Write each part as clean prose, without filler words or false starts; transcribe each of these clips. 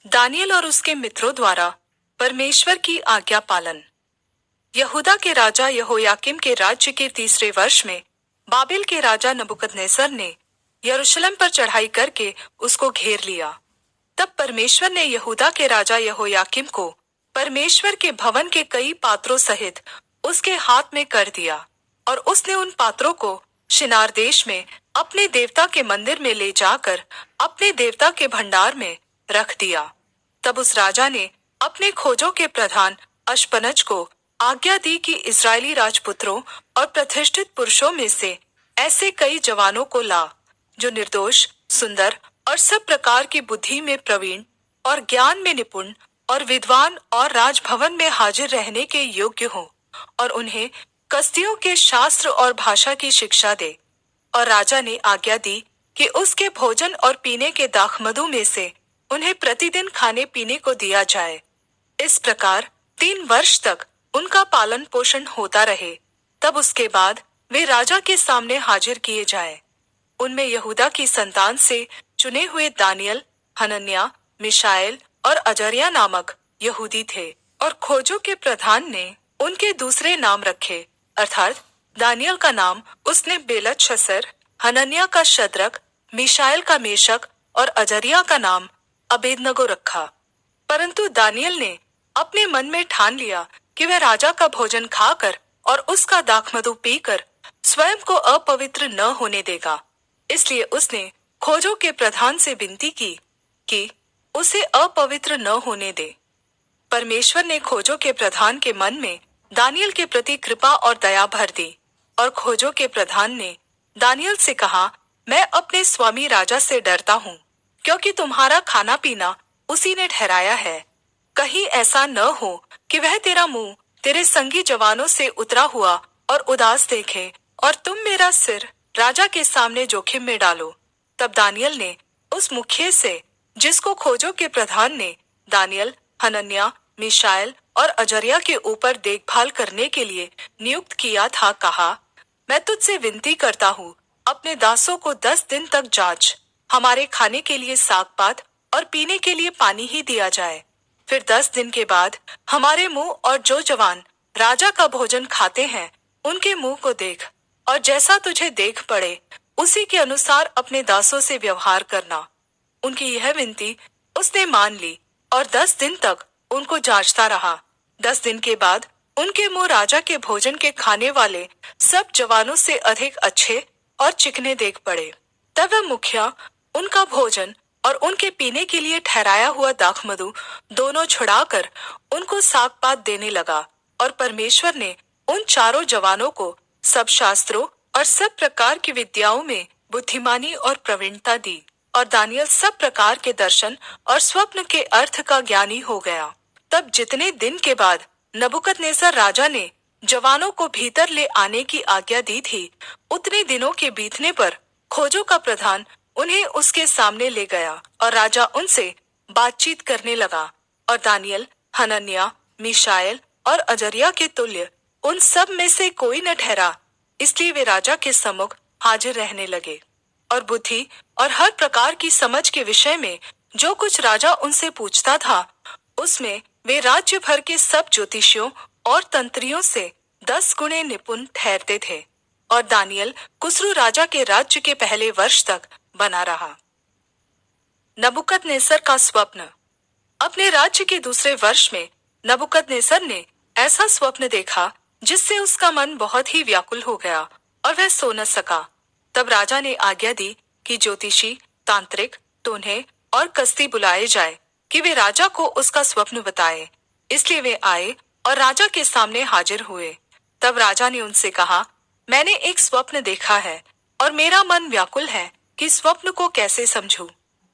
Daniel और उसके मित्रों द्वारा परमेश्वर की आज्ञा पालन। यहूदा के राजा यहोयाकीम के राज्य के तीसरे वर्ष में बाबिल के राजा नबूकदनेस्सर ने यरूशलेम पर चढ़ाई करके उसको घेर लिया। तब परमेश्वर ने यहूदा के राजा यहोयाकीम को परमेश्वर के भवन के कई पात्रों सहित उसके हाथ में कर दिया, और उसने उन पात्रों को शिनार देश में अपने देवता के मंदिर में ले जाकर अपने देवता के भंडार में रख दिया। तब उस राजा ने अपने खोजों के प्रधान अश्पनज को आज्ञा दी कि इस्राएली राजपुत्रों और प्रतिष्ठित पुरुषों में से ऐसे कई जवानों को ला, जो निर्दोष, सुंदर और सब प्रकार की बुद्धि में प्रवीण और ज्ञान में निपुण और विद्वान और राजभवन में हाजिर रहने के योग्य हों, और उन्हें कसदियों के शास्त्र और भाषा की शिक्षा दे। और राजा ने आज्ञा दी कि उसके भोजन और पीने के दाखमधु में से उन्हें प्रतिदिन खाने पीने को दिया जाए। इस प्रकार 3 वर्ष तक उनका पालन पोषण होता रहे। तब उसके बाद वे राजा के सामने हाजिर किए जाए। उनमें यहूदा की संतान से चुने हुए दानियल, हनन्याह, मिशाएल और अजर्या नामक यहूदी थे। और खोजों के प्रधान ने उनके दूसरे नाम रखे, अर्थात दानियल का नाम उसने बेलतशस्सर, हनन्याह का शद्रक, मिशाएल का मेशक और अजर्या का नाम अबेदनगो रखा। परंतु दानियल ने अपने मन में ठान लिया कि वह राजा का भोजन खाकर और उसका दाखमधु पीकर स्वयं को अपवित्र न होने देगा। इसलिए उसने खोजों के प्रधान से विनती की कि उसे अपवित्र न होने दे। परमेश्वर ने खोजों के प्रधान के मन में दानियल के प्रति कृपा और दया भर दी, और खोजों के प्रधान ने दानियल से कहा, मैं अपने स्वामी राजा से डरता हूँ, क्योंकि तुम्हारा खाना पीना उसी ने ठहराया है। कहीं ऐसा न हो कि वह तेरा मुंह तेरे संगी जवानों से उतरा हुआ और उदास देखे, और तुम मेरा सिर राजा के सामने जोखिम में डालो। तब दानियल ने उस मुखिए से, जिसको खोजों के प्रधान ने दानियल, हनन्याह, मिशाएल और अजर्या के ऊपर देखभाल करने के लिए नियुक्त किया था, कहा, मैं तुझसे विनती करता हूँ, अपने दासों को 10 दिन तक जांच। हमारे खाने के लिए साग पात और पीने के लिए पानी ही दिया जाए। फिर 10 दिन के बाद हमारे मुंह और जो जवान राजा का भोजन खाते हैं उनके मुंह को देख, और जैसा तुझे देख पड़े उसी के अनुसार अपने दासों से व्यवहार करना। उनकी यह विनती उसने मान ली, और 10 दिन तक उनको जांचता रहा। 10 दिन के बाद उनके मुंह राजा के भोजन के खाने वाले सब जवानों से अधिक अच्छे और चिकने देख पड़े। तब वह मुखिया उनका भोजन और उनके पीने के लिए ठहराया हुआ दाखमधु दोनों छुड़ाकर उनको साग पात देने लगा। और परमेश्वर ने उन चारों जवानों को सब शास्त्रों और सब प्रकार की विद्याओं में बुद्धिमानी और प्रवीणता दी। और दानियल सब प्रकार के दर्शन और स्वप्न के अर्थ का ज्ञानी हो गया। तब जितने दिन के बाद नबूकदनेस्सर राजा ने जवानों को भीतर ले आने की आज्ञा दी थी, उतने दिनों के बीतने पर खोजों का प्रधान उन्हें उसके सामने ले गया, और राजा उनसे बातचीत करने लगा। और दानियल, हनन्याह, मिशाएल और अजर्या के तुल्य उन सब में से कोई न ठहरा। इसलिए वे राजा के सम्मुख हाजिर रहने लगे। और बुद्धि और हर प्रकार की समझ के विषय में जो कुछ राजा उनसे पूछता था, उसमें वे राज्य भर के सब ज्योतिषियों और तंत्रियों से 10 गुणे निपुण ठहरते थे। और दानियल कुस्रू राजा के राज्य के पहले वर्ष तक बना रहा। नबूकदनेस्सर का स्वप्न। अपने राज्य के दूसरे वर्ष में नबूकदनेस्सर ने ऐसा स्वप्न देखा जिससे उसका मन बहुत ही व्याकुल हो गया, और वह सो न सका। तब राजा ने आज्ञा दी कि ज्योतिषी, तांत्रिक, टोन्हे और कसदी बुलाए जाए कि वे राजा को उसका स्वप्न बताए। इसलिए वे आए और राजा के सामने हाजिर हुए। तब राजा ने उनसे कहा, मैंने एक स्वप्न देखा है, और मेरा मन व्याकुल है कि स्वप्न को कैसे समझूं।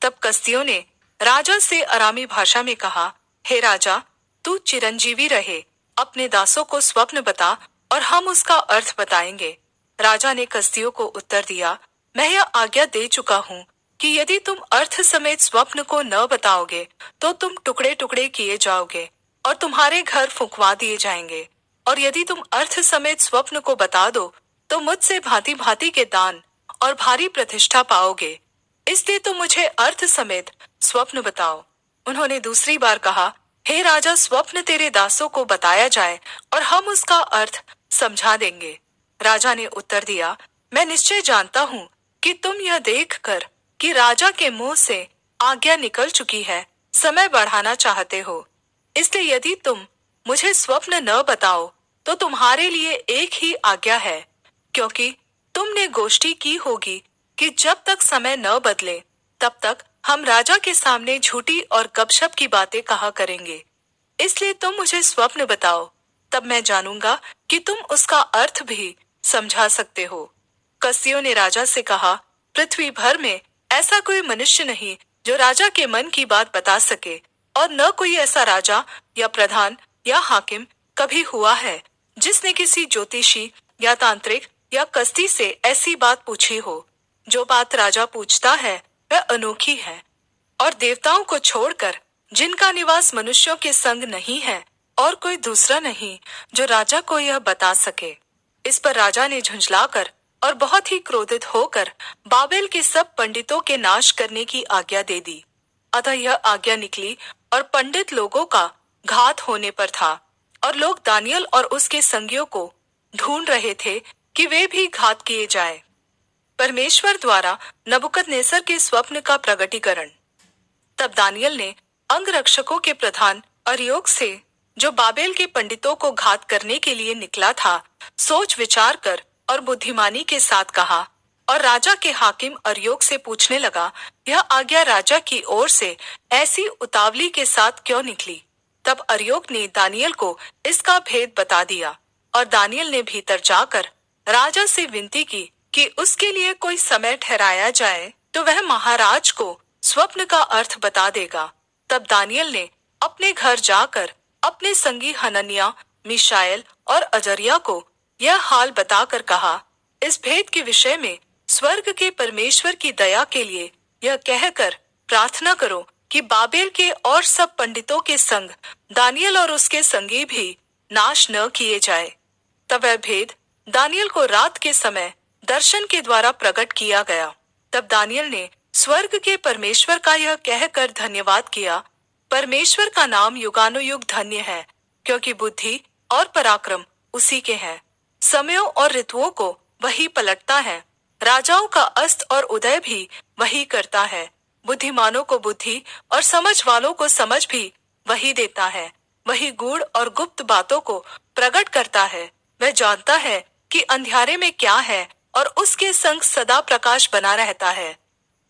तब कसदियों ने राजा से अरामी भाषा में कहा, हे राजा, तू चिरंजीवी रहे, अपने दासों को स्वप्न बता और हम उसका अर्थ बताएंगे। राजा ने कसदियों को उत्तर दिया, मैं यह आज्ञा दे चुका हूँ कि यदि तुम अर्थ समेत स्वप्न को न बताओगे तो तुम टुकड़े टुकड़े किए जाओगे और तुम्हारे घर फुंकवा दिए जाएंगे। और यदि तुम अर्थ समेत स्वप्न को बता दो तो मुझसे भांति भांति के दान और भारी प्रतिष्ठा पाओगे। इसलिए तुम मुझे अर्थ समेत स्वप्न बताओ। उन्होंने दूसरी बार कहा, हे राजा, स्वप्न तेरे दासों को बताया जाए और हम उसका अर्थ समझा देंगे। राजा ने उत्तर दिया, मैं निश्चय जानता हूँ कि तुम यह देखकर कि राजा के मुंह से आज्ञा निकल चुकी है, समय बढ़ाना चाहते हो। इसलिए यदि तुम मुझे स्वप्न न बताओ तो तुम्हारे लिए एक ही आज्ञा है, क्योंकि तुमने गोष्ठी की होगी कि जब तक समय न बदले तब तक हम राजा के सामने झूठी और गपशप की बातें कहा करेंगे। इसलिए तुम मुझे स्वप्न बताओ, तब मैं जानूंगा कि तुम उसका अर्थ भी समझा सकते हो। कसदियों ने राजा से कहा, पृथ्वी भर में ऐसा कोई मनुष्य नहीं जो राजा के मन की बात बता सके, और न कोई ऐसा राजा या प्रधान या हाकिम कभी हुआ है जिसने किसी ज्योतिषी या तांत्रिक या कसदी से ऐसी बात पूछी हो। जो बात राजा पूछता है वह अनोखी है, और देवताओं को छोड़कर जिनका निवास मनुष्यों के संग नहीं है और कोई दूसरा नहीं जो राजा को यह बता सके। इस पर राजा ने झुंझलाकर और बहुत ही क्रोधित होकर बाबेल के सब पंडितों के नाश करने की आज्ञा दे दी। अतः यह आज्ञा निकली और पंडित लोगों का घात होने पर था, और लोग दानियल और उसके संगियों को ढूंढ रहे थे कि वे भी घात किए जाए। परमेश्वर द्वारा नबुकदनेस्सर के स्वप्न का प्रगटीकरण। तब दानियल ने अंगरक्षकों के प्रधान अर्योक से, जो बाबेल के पंडितों को घात करने के लिए निकला था, सोच विचार कर और बुद्धिमानी के साथ कहा, और राजा के हाकिम अर्योक से पूछने लगा, यह आज्ञा राजा की ओर से ऐसी उतावली के साथ क्यों निकली? तब अर्योक ने दानियल को इसका भेद बता दिया, और दानियल ने भीतर जाकर राजा से विनती की कि उसके लिए कोई समय ठहराया जाए, तो वह महाराज को स्वप्न का अर्थ बता देगा। तब दानियल ने अपने घर जाकर अपने संगी हनन्याह, मीशाएल और अजर्याह को यह हाल बताकर कहा, इस भेद के विषय में स्वर्ग के परमेश्वर की दया के लिए यह कहकर प्रार्थना करो कि बाबेल के और सब पंडितों के संग दानियल और उसके संगी भी नाश न किए जाए। तब वह भेद दानियल को रात के समय दर्शन के द्वारा प्रकट किया गया। तब दानियल ने स्वर्ग के परमेश्वर का यह कहकर धन्यवाद किया, परमेश्वर का नाम युगानुयुग धन्य है, क्योंकि बुद्धि और पराक्रम उसी के हैं। समयों और ऋतुओं को वही पलटता है, राजाओं का अस्त और उदय भी वही करता है। बुद्धिमानों को बुद्धि और समझ वालों को समझ भी वही देता है। वही गूढ़ और गुप्त बातों को प्रकट करता है। वह जानता है कि अंधियारे में क्या है, और उसके संग सदा प्रकाश बना रहता है।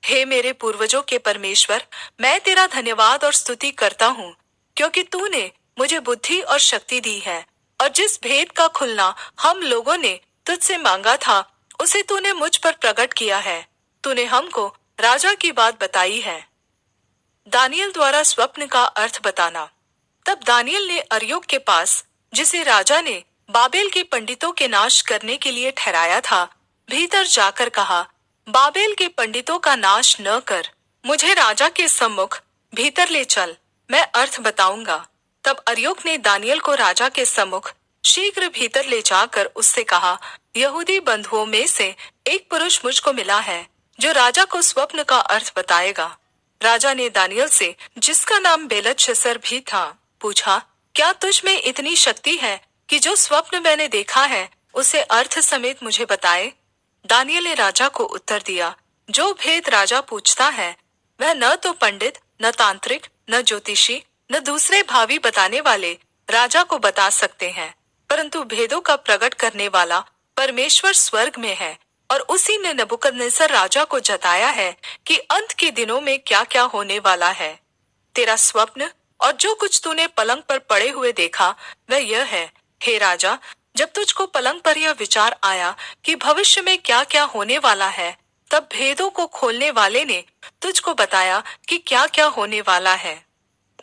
हे मेरे पूर्वजों के परमेश्वर, मैं तेरा धन्यवाद और स्तुति करता हूँ, क्योंकि तूने मुझे बुद्धि और शक्ति दी है, और जिस भेद का खुलना हम लोगों ने तुझसे मांगा था उसे तूने मुझ पर प्रकट किया है। तूने हमको राजा की बात बताई है। दानियल द्वारा स्वप्न का अर्थ बताना। तब दानियल ने अर्योक के पास, जिसे राजा ने बाबेल के पंडितों के नाश करने के लिए ठहराया था, भीतर जाकर कहा, बाबेल के पंडितों का नाश न कर, मुझे राजा के सम्मुख भीतर ले चल, मैं अर्थ बताऊंगा। तब अर्योक ने दानियल को राजा के सम्मुख शीघ्र भीतर ले जाकर उससे कहा, यहूदी बंधुओं में से एक पुरुष मुझको मिला है जो राजा को स्वप्न का अर्थ बताएगा। राजा ने दानियल से, जिसका नाम बेलतशस्सर भी था, पूछा, क्या तुझ में इतनी शक्ति है कि जो स्वप्न मैंने देखा है उसे अर्थ समेत मुझे बताए? दानियल ने राजा को उत्तर दिया, जो भेद राजा पूछता है वह न तो पंडित, न तांत्रिक, न ज्योतिषी, न दूसरे भावी बताने वाले राजा को बता सकते हैं, परंतु भेदों का प्रकट करने वाला परमेश्वर स्वर्ग में है, और उसी ने नबुकदनेस्सर राजा को जताया है कि अंत के दिनों में क्या क्या होने वाला है। तेरा स्वप्न और जो कुछ तूने पलंग पर पड़े हुए देखा वह यह है, हे राजा, जब तुझको पलंग पर यह विचार आया कि भविष्य में क्या क्या होने वाला है, तब भेदों को खोलने वाले ने तुझको बताया कि क्या क्या होने वाला है।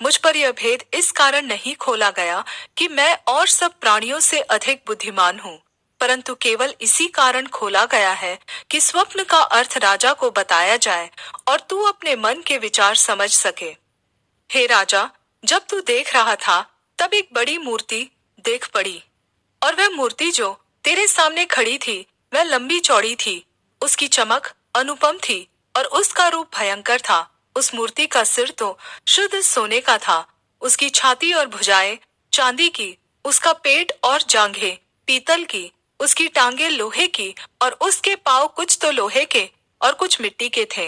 मुझ पर यह भेद इस कारण नहीं खोला गया कि मैं और सब प्राणियों से अधिक बुद्धिमान हूँ, परंतु केवल इसी कारण खोला गया है कि स्वप्न का अर्थ राजा को बताया जाए और तू अपने मन के विचार समझ सके। हे राजा, जब तू देख रहा था तब एक बड़ी मूर्ति देख पड़ी, और वह मूर्ति जो तेरे सामने खड़ी थी वह लंबी चौड़ी थी। उसकी चमक अनुपम थी और उसका रूप भयंकर था। उस मूर्ति का सिर तो शुद्ध सोने का था, उसकी छाती और भुजाएं चांदी की, उसका पेट और जांघें पीतल की, उसकी टांगे लोहे की और उसके पांव कुछ तो लोहे के और कुछ मिट्टी के थे।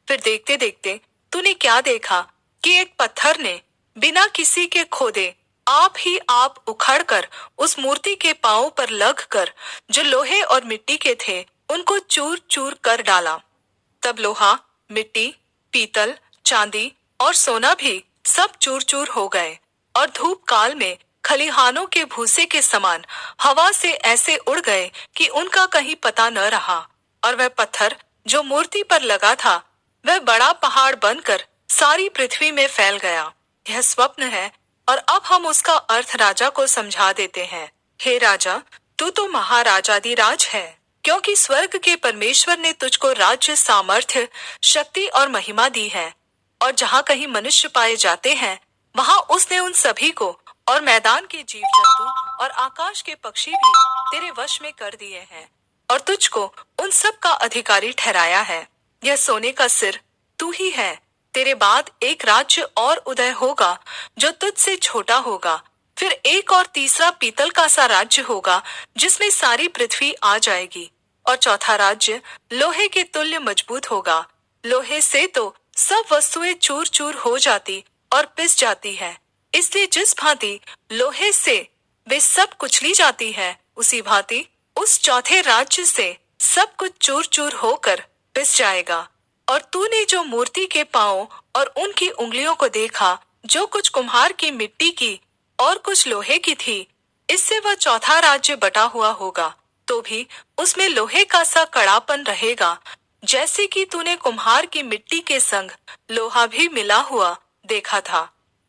फिर देखते देखते तूने क्या देखा कि एक पत्थर ने बिना किसी के खोदे आप ही आप उखड़कर उस मूर्ति के पांव पर लगकर जो लोहे और मिट्टी के थे उनको चूर चूर कर डाला। तब लोहा, मिट्टी, पीतल, चांदी और सोना भी सब चूर चूर हो गए और धूप काल में खलिहानों के भूसे के समान हवा से ऐसे उड़ गए कि उनका कहीं पता न रहा। और वह पत्थर जो मूर्ति पर लगा था वह बड़ा पहाड़ बनकर सारी पृथ्वी में फैल गया। यह स्वप्न है और अब हम उसका अर्थ राजा को समझा देते हैं। हे राजा, तू तो महाराजाधिराज है, क्योंकि स्वर्ग के परमेश्वर ने तुझको राज्य, सामर्थ्य, शक्ति और महिमा दी है। और जहाँ कहीं मनुष्य पाए जाते हैं वहां उसने उन सभी को और मैदान के जीव जंतु और आकाश के पक्षी भी तेरे वश में कर दिए हैं और तुझको उन सब का अधिकारी ठहराया है। यह सोने का सिर तू ही है। तेरे बाद एक राज्य और उदय होगा जो तुझसे छोटा होगा। फिर एक और तीसरा पीतल का सा राज्य होगा जिसमें सारी पृथ्वी आ जाएगी। और चौथा राज्य लोहे के तुल्य मजबूत होगा। लोहे से तो सब वस्तुएं चूर चूर हो जाती और पिस जाती है, इसलिए जिस भांति लोहे से वे सब कुचली जाती है उसी भांति उस चौथे राज्य से सब कुछ चूर चूर होकर पिस जाएगा। और तूने जो मूर्ति के पांव और उनकी उंगलियों को देखा, जो कुछ कुम्हार की मिट्टी की और कुछ लोहे की थी, इससे वह चौथा राज्य बटा हुआ होगा, तो भी उसमें लोहे का सा कड़ापन रहेगा, जैसे कि तूने कुम्हार की मिट्टी के संग लोहा भी मिला हुआ देखा था।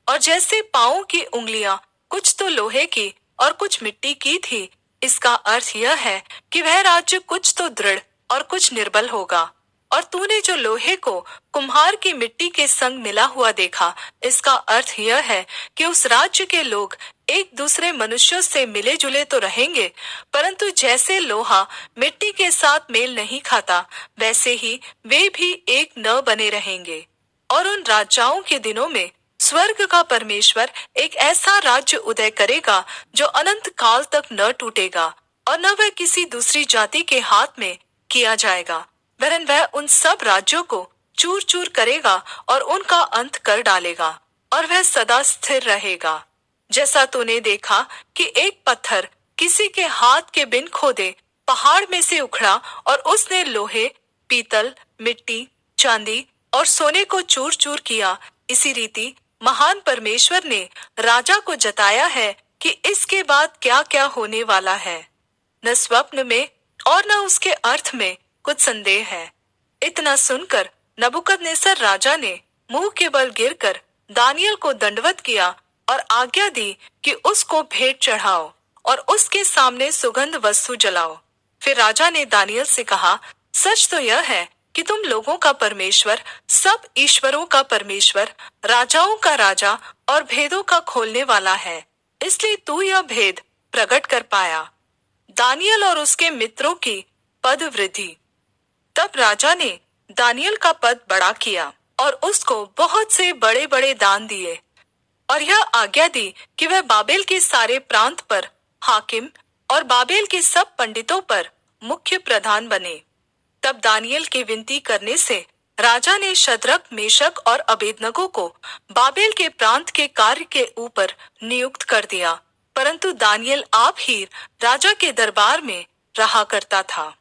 और जैसे पांवों की उंगलियां कुछ तो लोहे की और कुछ मिट्टी की थी, इसका अर्थ यह है कि वह राज्य कुछ तो दृढ़ और कुछ निर्बल होगा। और तूने जो लोहे को कुम्हार की मिट्टी के संग मिला हुआ देखा, इसका अर्थ यह है कि उस राज्य के लोग एक दूसरे मनुष्यों से मिले जुले तो रहेंगे, परंतु जैसे लोहा मिट्टी के साथ मेल नहीं खाता, वैसे ही वे भी एक न बने रहेंगे। और उन राजाओं के दिनों में स्वर्ग का परमेश्वर एक ऐसा राज्य उदय करेगा जो अनंत काल तक न टूटेगा और न वह किसी दूसरी जाति के हाथ में किया जाएगा, वरन वह उन सब राज्यों को चूर चूर करेगा और उनका अंत कर डालेगा और वह सदा स्थिर रहेगा। जैसा तूने देखा कि एक पत्थर किसी के हाथ के बिन खोदे पहाड़ में से उखड़ा और उसने लोहे, पीतल, मिट्टी, चांदी और सोने को चूर चूर किया, इसी रीति महान परमेश्वर ने राजा को जताया है कि इसके बाद क्या क्या होने वाला है। न स्वप्न में और न उसके अर्थ में कुछ संदेह है। इतना सुनकर नबूकदनेस्सर राजा ने मुंह के बल गिरकर दानियल को दंडवत किया और आज्ञा दी कि उसको भेंट चढ़ाओ और उसके सामने सुगंध वस्तु जलाओ। फिर राजा ने दानियल से कहा, सच तो यह है कि तुम लोगों का परमेश्वर, सब ईश्वरों का परमेश्वर, राजाओं का राजा और भेदों का खोलने वाला है, इसलिए तू यह भेद प्रकट कर पाया। दानियल और उसके मित्रों की पद वृद्धि। तब राजा ने दानियल का पद बड़ा किया और उसको बहुत से बड़े बड़े दान दिए और यह आज्ञा दी कि वह बाबेल के सारे प्रांत पर हाकिम और बाबेल के सब पंडितों पर मुख्य प्रधान बने। तब दानियल के विनती करने से राजा ने शद्रक, मेशक और अबेदनगो को बाबेल के प्रांत के कार्य के ऊपर नियुक्त कर दिया, परंतु दानियल आप ही राजा के दरबार में रहा करता था।